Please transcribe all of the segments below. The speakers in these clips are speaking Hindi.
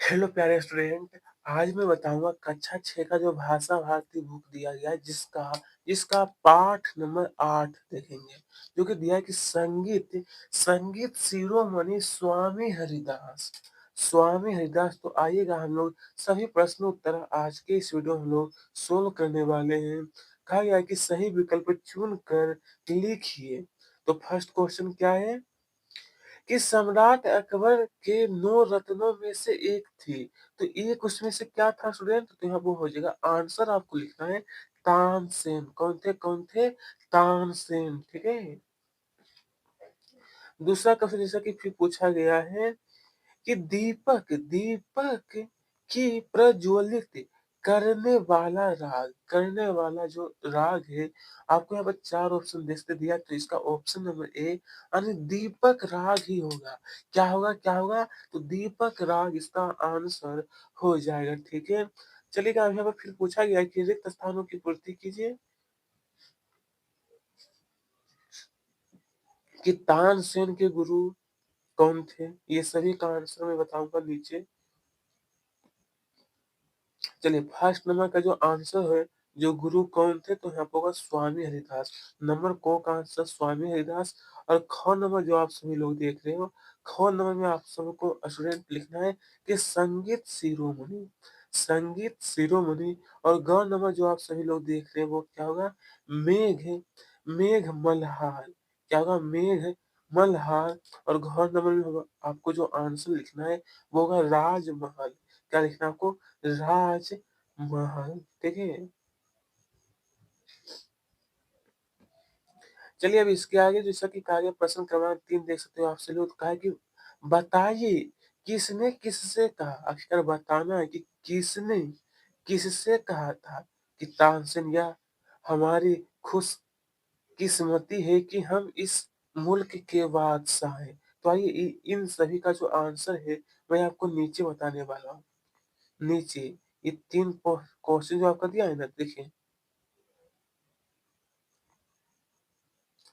हेलो प्यारे स्टूडेंट, आज मैं बताऊंगा कक्षा 6 का जो भाषा भारती बुक दिया गया है जिसका पाठ नंबर 8 देखेंगे, जो कि दिया है कि संगीत संगीत शिरोमणि स्वामी हरिदास। तो आइएगा हम लोग सभी प्रश्न उत्तर आज के इस वीडियो में हम लोग सोल्व करने वाले हैं। कहा गया है कि सही विकल्प चुन कर लिखिए। तो फर्स्ट क्वेश्चन क्या है कि सम्राट अकबर के 9 रत्नों में से एक थी। तो एक उसमें से क्या था स्टूडेंट? तो यहाँ वो हो जाएगा, आंसर आपको लिखना है तानसेन। कौन थे? कौन थे? तानसेन। ठीक है। दूसरा क्वेश्चन जैसा कि फिर पूछा गया है कि दीपक दीपक की प्रज्वलित करने वाला जो राग है, आपको यहाँ पर 4 ऑप्शन देखते दिया, तो इसका ऑप्शन नंबर ए यानी दीपक राग ही होगा। क्या होगा? क्या होगा? तो दीपक राग इसका आंसर हो जाएगा। ठीक है। चलिएगा, अब यहाँ पर फिर पूछा गया है कि रिक्त स्थानों की पूर्ति कीजिए कि तानसेन के गुरु कौन थे। ये सभी का आंसर मैं बताऊंगा नीचे। चलिए, फर्स्ट नंबर का जो आंसर है, जो गुरु कौन थे, तो यहाँ पर होगा स्वामी हरिदास। नंबर को का आंसर स्वामी हरिदास। और ख नंबर जो आप सभी लोग देख रहे हो, ख नंबर में आप सबको स्टूडेंट लिखना है कि संगीत शिरोमणि। और ग नंबर जो आप सभी लोग देख रहे हैं वो क्या होगा? मेघ मेघ मल्हार। क्या होगा? मेघ मल्हार। और घ नंबर में आपको जो आंसर लिखना है वो होगा राजमहल। क्या लिखना है आपको? राजमहल। ठीक है। चलिए, अब इसके आगे जैसा कि कहा गया, प्रश्न क्रमांक 3 देख सकते हो आप सभी लोग। कहा है कि बताइए किसने किससे कहा। अक्षर बताना है कि किसने किससे कहा था कि तानसेन, या हमारी खुश किस्मती है कि हम इस मुल्क के बादशाह हैं। तो आइए इन सभी का जो आंसर है मैं आपको नीचे बताने वाला हूँ। नीचे ये 3 क्वेश्चन जो आपका दिया है ना, देखिए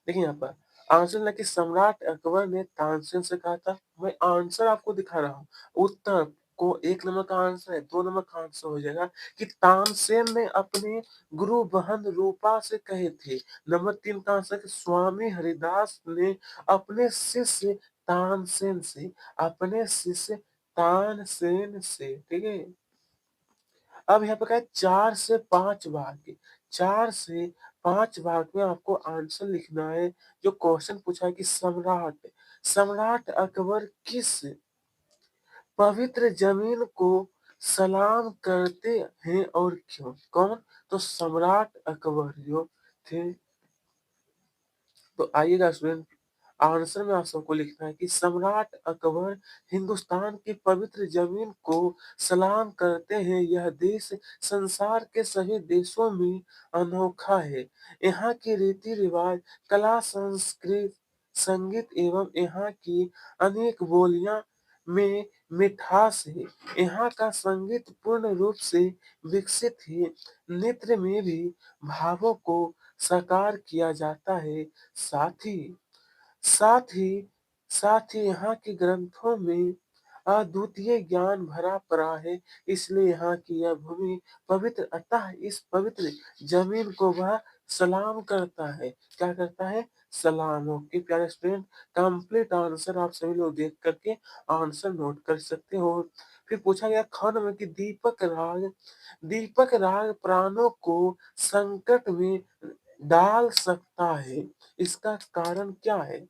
देखिए यहाँ पर आंसर ना कि सम्राट अकबर ने तानसेन से कहा था। मैं आंसर आपको दिखा रहा हूँ। उत्तर को 1 नंबर का आंसर है, 2 नंबर का आंसर हो जाएगा कि तानसेन ने अपने गुरु बहन रूपा से कहे थे। नंबर 3 का आंसर कि स्वामी हरिदास ने अपने शिष्य तानसेन से अपने शिष्य तानसेन से। ठीक है। अब यहाँ पे क्या है, 4 से 5 भाग में आपको आंसर लिखना है। जो क्वेश्चन पूछा है कि सम्राट सम्राट अकबर किस पवित्र जमीन को सलाम करते हैं और क्यों? कौन? तो सम्राट अकबर जो थे। तो आइएगा स्टूडेंट, आंसर में आप सबको लिखना है कि सम्राट अकबर हिंदुस्तान की पवित्र जमीन को सलाम करते हैं। यह देश संसार के सभी देशों में अनोखा है। यहाँ के रीति रिवाज, कला, संस्कृत, संगीत एवं यहाँ की अनेक बोलियां में मिठास है। यहाँ का संगीत पूर्ण रूप से विकसित है। नृत्य में भी भावों को साकार किया जाता है। साथ ही साथ ही साथ ही यहाँ के ग्रंथों में अद्वितीय ज्ञान भरा पड़ा है। इसलिए यहाँ की यह भूमि पवित्र, अतः इस पवित्र जमीन को वह सलाम करता है। क्या करता है? सलाम। ओके प्यारे स्टूडेंट, कंप्लीट आंसर आप सभी लोग देख करके आंसर नोट कर सकते हो। फिर पूछा गया ख नंबर की दीपक राग प्राणों को संकट में डाल सकता है। इसका कारण क्या है?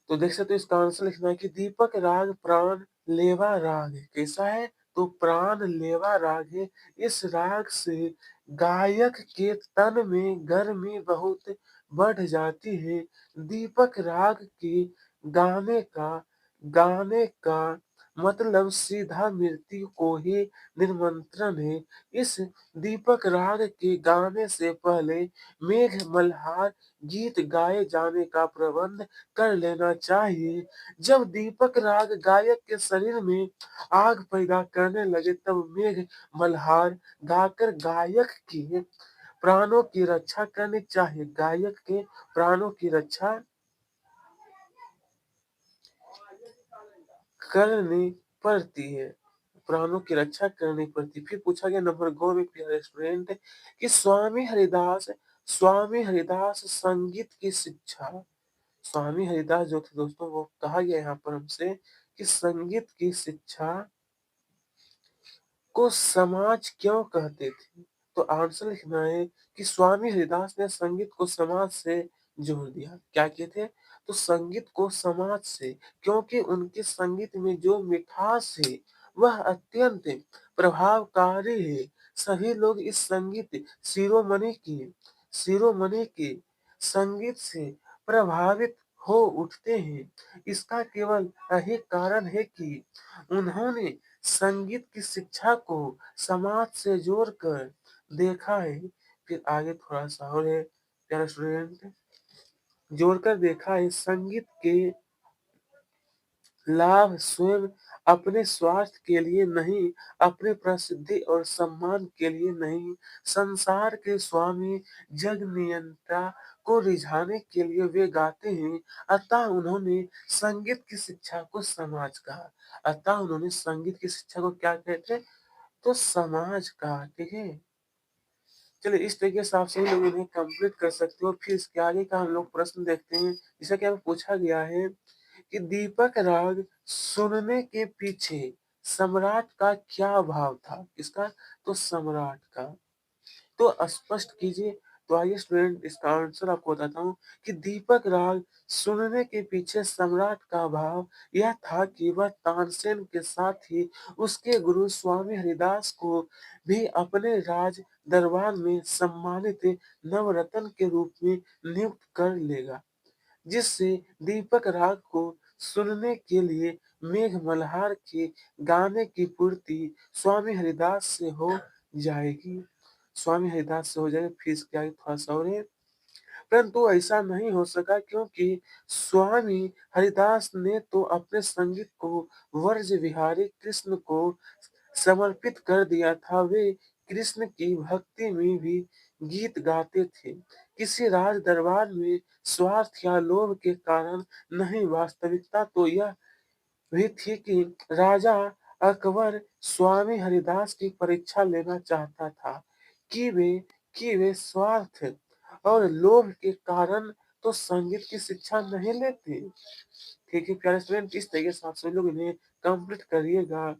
तो देख सकते हो, इसका आंसर लिखना है कि दीपक राग प्राण लेवा राग है। कैसा है? तो प्राण लेवा राग है। इस राग से गायक के तन में गर्मी बहुत बढ़ जाती है। दीपक राग के गाने का गाने का मतलब सीधा मृत्यु को ही निमंत्रण है। इस दीपक राग के गाने से पहले मेघ मल्हार गीत गाए जाने का प्रबंध कर लेना चाहिए। जब दीपक राग गायक के शरीर में आग पैदा करने लगे, तब मेघ मल्हार गाकर गायक के प्राणों की रक्षा करनी चाहिए। गायक के प्राणों की रक्षा करनी पड़ती है, प्राणों की रक्षा करनी पड़ती है। फिर पूछा गया नंबर 2 में प्यारे स्टूडेंट कि स्वामी हरिदास संगीत की शिक्षा, स्वामी हरिदास जो थे दोस्तों वो कहा गया यहाँ पर हमसे कि संगीत की शिक्षा को समाज क्यों कहते थे? तो आंसर लिखना है कि स्वामी हरिदास ने संगीत को समाज से जोड़ दिया। क्या किए थे? तो संगीत को समाज से, क्योंकि उनके संगीत में जो मिठास है वह अत्यंत प्रभावकारी है। सभी लोग इस संगीत शिरोमणि के संगीत से प्रभावित हो उठते हैं। इसका केवल यही कारण है कि उन्होंने संगीत की शिक्षा को समाज से जोड़कर देखा है। फिर आगे थोड़ा-सा और है प्यारे स्टूडेंट, जोड़कर देखा है संगीत के लाभ स्वयं अपने स्वार्थ के लिए नहीं, अपने प्रसिद्धि और सम्मान के लिए नहीं, संसार के स्वामी जग नियंता को रिझाने के लिए वे गाते हैं। अतः उन्होंने संगीत की शिक्षा को समाज कहा। अतः उन्होंने संगीत की शिक्षा को क्या कहते हैं? तो समाज कहा, ठीक है? चलिए इस तरीके से आप सभी लोग इन्हें कंप्लीट कर सकते हो। फिर इसके आगे का हम लोग प्रश्न देखते हैं। जैसा कि हमें पूछा गया है कि दीपक राग सुनने के पीछे सम्राट का क्या भाव था? किसका? तो सम्राट का। तो स्पष्ट कीजिए। तो आइए स्टूडेंट इसका आंसर आपको बताता हूँ कि दीपक राग सुनने के पीछे सम्राट का भाव यह था कि वह तानसेन के साथ ही उसके गुरु स्वामी हरिदास को भी अपने राज दरबार में सम्मानित नवरत्न के रूप में नियुक्त कर लेगा, जिससे दीपक राग को सुनने के लिए मेघ मल्हार के गाने की पूर्ति स्वामी हरिदास से हो जाएगी। स्वामी हरिदास से हो जाएगी। फिर इसके आगे थोड़ा-सा और है, परंतु ऐसा नहीं हो सका क्योंकि स्वामी हरिदास ने तो अपने संगीत को व्रज विहारी कृष्ण को समर्पित कर दिया था। वे कृष्ण की भक्ति में भी गीत गाते थे। किसी राज दरबार में स्वार्थ या लोभ के कारण नहीं, वास्तविकता तो यह भी थी कि राजा अकबर स्वामी हरिदास की परीक्षा लेना चाहता था कि वे स्वार्थ और लोभ के कारण तो संगीत की शिक्षा नहीं लेते। ठीक है प्यारे स्टूडेंट, इस तरीके से आप सभी लोग इन्हें कंप्लीट करिएगा।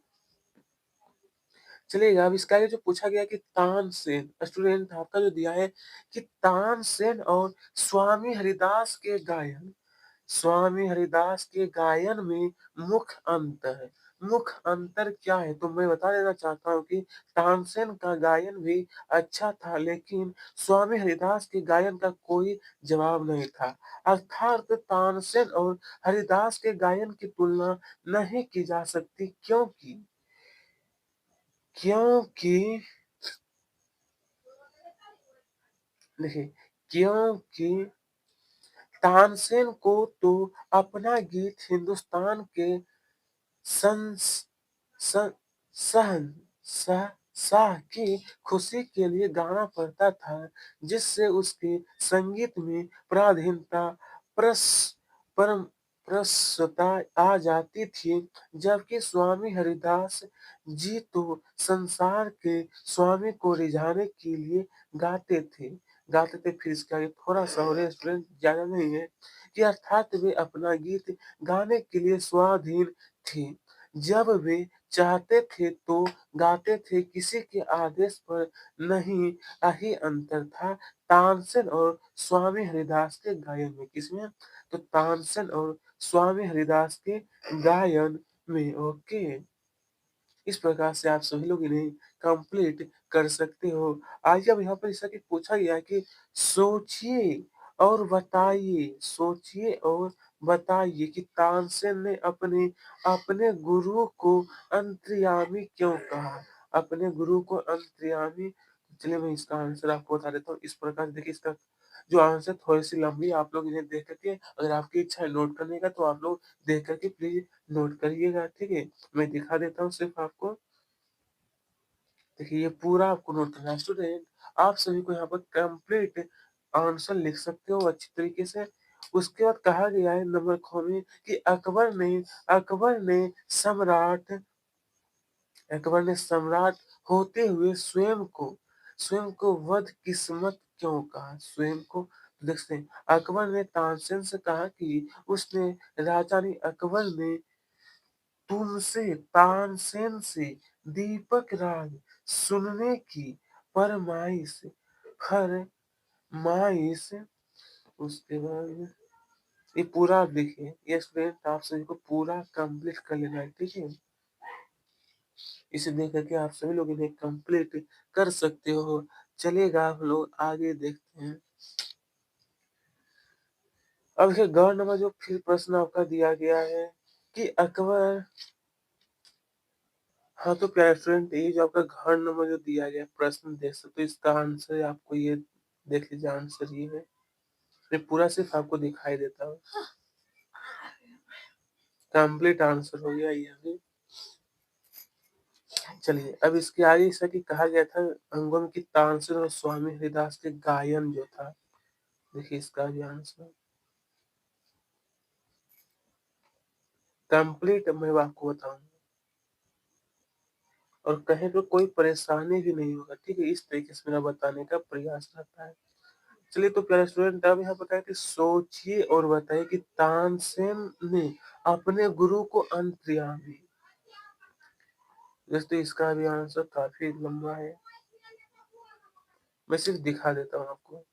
चलिएगा अब इसका आगे जो पूछा गया कि तानसेन, स्टूडेंट आपका जो दिया है कि तानसेन और स्वामी हरिदास के गायन में मुख्य अंतर। मुख्य अंतर क्या है? तो मैं बता देना चाहता हूँ कि तानसेन का गायन भी अच्छा था, लेकिन स्वामी हरिदास के गायन का कोई जवाब नहीं था। अर्थात तानसेन और हरिदास के गायन की तुलना नहीं की जा सकती, क्योंकि देखिए, क्योंकि तानसेन को तो अपना गीत हिंदुस्तान के संस स सहन सह शाह की खुशी के लिए गाना पड़ता था, जिससे उसके संगीत में पराधीनता, प्रस परम प्रसन्नता आ जाती थी। जबकि स्वामी हरिदास जी तो संसार के स्वामी को रिझाने के लिए गाते थे। फिर इसके आगे थोड़ा-सा और है स्टूडेंट, ज़्यादा नहीं है, कि अर्थात वे अपना गीत गाने के लिए स्वाधीन थे। जब वे चाहते थे तो गाते थे, किसी के आदेश पर नहीं। यही अंतर था तानसेन और स्वामी हरिदास के गायन में। किसमें? तो तानसेन और स्वामी हरिदास के गायन में। ओके, इस प्रकार से आप सभी लोग इन्हें कंप्लीट कर सकते हो। आइए अब यहाँ पर जैसा कि पूछा गया है कि सोचिए और बताइए कि तानसेन ने अपने अपने गुरु को अंतर्यामी क्यों कहा? अपने गुरु को अंतर्यामी, चलिए मैं इसका आंसर आपको बता देता हूँ। इस प्रकार से देखिए, इसका जो आंसर थोड़ी-सी लंबी है, आप लोग इन्हें देख कर के, अगर आपकी इच्छा है नोट करने का तो आप लोग देख कर के प्लीज़ नोट करिएगा, ठीक है? मैं दिखा देता हूँ सिर्फ़ आपको। देखिए ये पूरा आपको नोट करना है स्टूडेंट। आप सभी को यहाँ पर कंप्लीट आंसर लिख सकते हो अच्छी तरीके से। उसके बाद कहा गया है नंबर ख में कि अकबर ने सम्राट अकबर ने सम्राट होते हुए स्वयं को वध किस्मत क्यों कहा? स्वयं को देखते हैं, अकबर ने तानसेन से कहा कि उसने राजा ने अकबर ने तुमसे तानसेन से दीपक राग सुनने की फरमाइश फरमाइश उसके बाद ये पूरा आप देखिए, ये स्टूडेंट आप सभी को पूरा कंप्लीट कर लेना है, ठीक है। इसे देख करके आप सभी लोग इन्हें कंप्लीट कर सकते हो। चलेगा, हम लोग आगे देखते हैं। अब देखिए गौर नंबर जो फिर प्रश्न आपका दिया गया है कि अकबर, हाँ तो प्यारे स्टूडेंट ये जो आपका घर नंबर जो दिया गया प्रश्न देख सकते हो, इसका आंसर आपको ये देख लीजिए, आंसर ये है। ये पूरा सिर्फ आपको दिखाई देता है, कंप्लीट आंसर हो गया ये अभी। चलिए अब इसके आगे जैसा कि कहा गया था अंगों में कि तानसेन और स्वामी हरिदास के गायन जो था, देखिए इसका भी आंसर कंप्लीट मैं आपको बताऊंगा, और कहीं पे कोई परेशानी भी नहीं होगा, ठीक है। इस तरीके से मेरा बताने का प्रयास रहता है। चलिए तो प्यारे स्टूडेंट अब यहाँ बताया कि सोचिए और बताइए कि तानसेन ने अपने गुरु को अंतर्यामी, जैसे इसका भी आंसर काफी लंबा है, मैं सिर्फ दिखा देता हूँ आपको,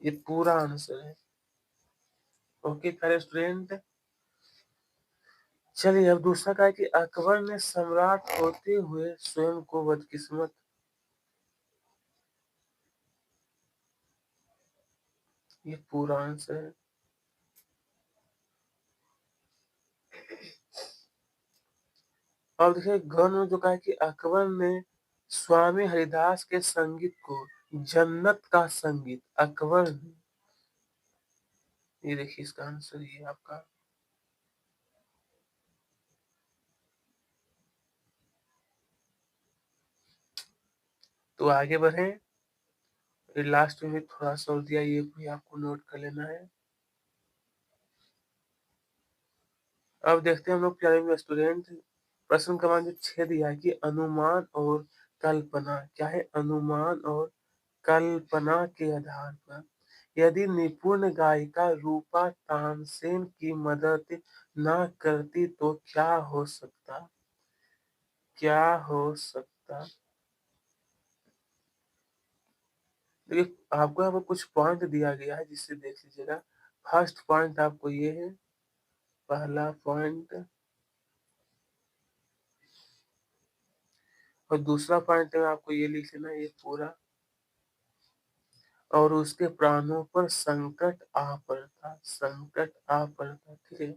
ये पूरा आंसर है। ओके प्यारे स्टूडेंट, चलिए अब दूसरा कहा है कि अकबर ने सम्राट होते हुए स्वयं को बदकिस्मत, ये पूरा आंसर है। अब देखिए गौर में जो कहा है कि अकबर ने स्वामी हरिदास के संगीत को जन्नत का संगीत अकबर ने, ये देखिए इसका आंसर ये आपका। तो आगे बढ़े, फिर लास्ट में भी थोड़ा सा और दिया, ये भी आपको नोट कर लेना है। अब देखते हैं हम लोग प्यारे स्टूडेंट, प्रश्न क्रमांक जो 6 दिया है कि अनुमान और कल्पना क्या है? अनुमान और कल्पना के आधार पर यदि निपुण गायिका रूपा तानसेन की मदद न करती तो क्या हो सकता? देखिए आपको यहाँ पर कुछ पॉइंट दिया गया है जिससे देख लीजिएगा। फर्स्ट पॉइंट आपको ये है, पहला पॉइंट, और दूसरा पॉइंट में आपको ये लिख लेना है ये पूरा, और उसके प्राणों पर संकट आ पड़ता, ठीक है।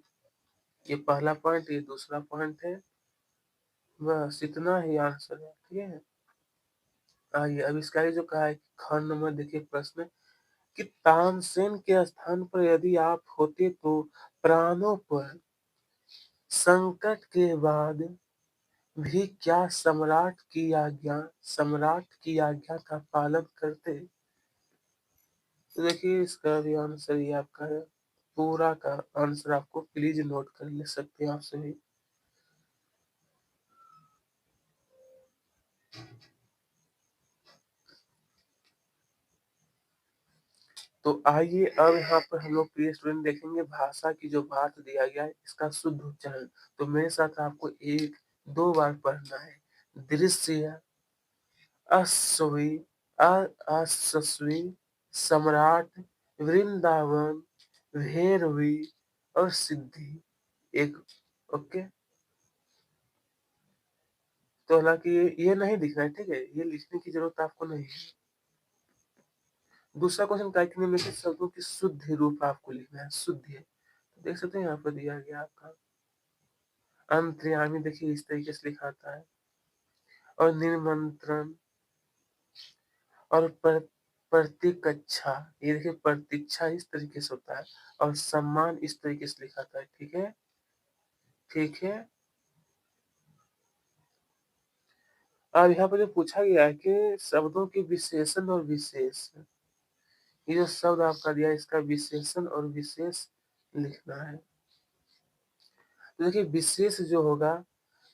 ये पहला पॉइंट, ये दूसरा पॉइंट है, बस इतना ही आंसर है, ठीक है। आइए अब इसका ये जो कहा है कि ख नंबर देखिए प्रश्न कि तानसेन के स्थान पर यदि आप होते तो प्राणों पर संकट के बाद भी क्या सम्राट की आज्ञा का पालन करते? तो देखिए इसका भी आंसर ये आपका है, पूरा का आंसर आपको प्लीज नोट कर ले सकते हैं आप सभी। तो आइए अब यहाँ पर हम लोग प्रिय स्टूडेंट देखेंगे भाषा की जो बात दिया गया है इसका शुद्ध उच्चारण। तो मेरे साथ आपको एक दो बार पढ़ना है। दृश्य, अश्वी, अश्वी, सम्राट, वृंदावन, भैरवी और सिद्धि एक। ओके, तो हालांकि ये नहीं लिखना है, ठीक है, ये लिखने की जरूरत आपको नहीं है। दूसरा क्वेश्चन काइकिन में से शब्दों की शुद्ध रूप आपको लिखना है, शुद्ध है। तो देख सकते हैं यहाँ पर दिया गया आपका अंतर्यामी, देखिए इस तरीके से लिखा आता है, और निमंत्रण और प्रतीक्षा, ये देखिए प्रतीक्षा इस तरीके से होता है, और सम्मान इस तरीके से लिखा था, ठीक है, ठीक है। अब यहाँ पर जो पूछा गया है कि शब्दों के विशेषण और विशेष, ये जो शब्द आपका दिया है इसका विशेषण और विशेष लिखना है। तो देखिए विशेष जो होगा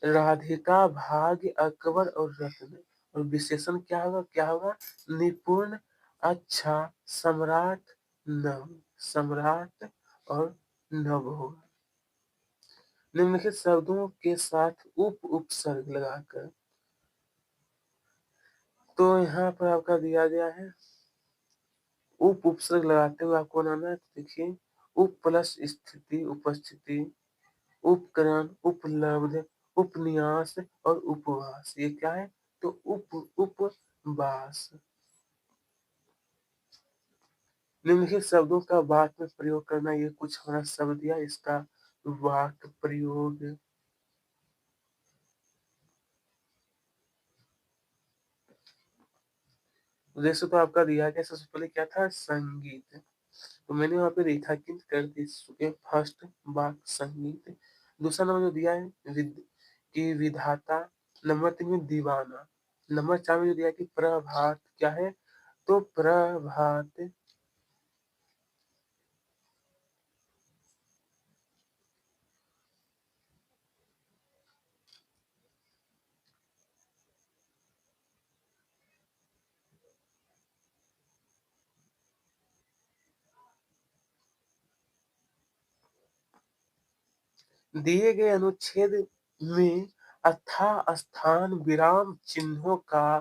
राधिका, भाग्य, अकबर और रत्न, और विशेषण क्या होगा? निपुण, अच्छा, सम्राट, नव, सम्राट और नव होगा। निम्नलिखित शब्दों के साथ उपसर्ग लगाकर, तो यहाँ पर आपका दिया गया है उपसर्ग लगाते हुए आपको बनाना है। तो देखिए उप प्लस स्थिति, उपस्थिति, उपकरण, उपलब्ध, उपन्यास और उपवास, ये क्या है? तो उपवास। निम्नलिखित शब्दों का वाक्य में प्रयोग करना, ये कुछ हमारा शब्द दिया, इसका वाक्य प्रयोग। जैसे तो आपका दिया गया सबसे पहले क्या था? संगीत। तो मैंने वहां पे रेखांकित कर दी फर्स्ट वाक्य संगीत। दूसरा नंबर जो दिया है कि विधाता। नंबर 3 में दीवाना। नंबर 4 में जो दिया है कि प्रभात, क्या है? तो प्रभात। दिए गए अनुच्छेद में अथाह स्थान विराम चिन्हों का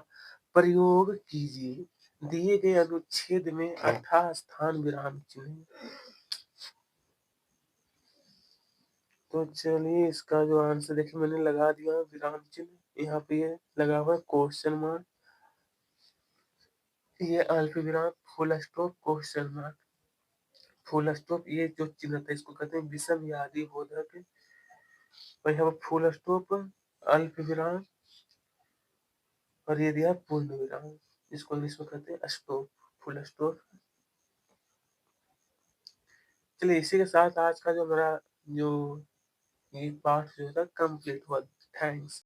प्रयोग कीजिए। दिए गए अनुच्छेद में अथाह स्थान विराम चिन्ह। तो चलिए इसका जो आंसर देखिए मैंने लगा दिया विराम चिन्ह, यहाँ पे ये लगा हुआ है क्वेश्चन मार्क, ये अल्प विराम, full stop, question mark, full stop, ये जो चिन्ह था इसको कहते हैं विषम या आदि बोधक। और यहाँ पर फुल स्टॉप, अल्प विराम, और ये दिया पूर्ण विराम, इसको इंग्लिश में कहते हैं स्टॉप, फुल स्टॉप। चलिए इसी के साथ आज का जो हमारा जो ये पार्ट जो था कंप्लीट हुआ। थैंक्स।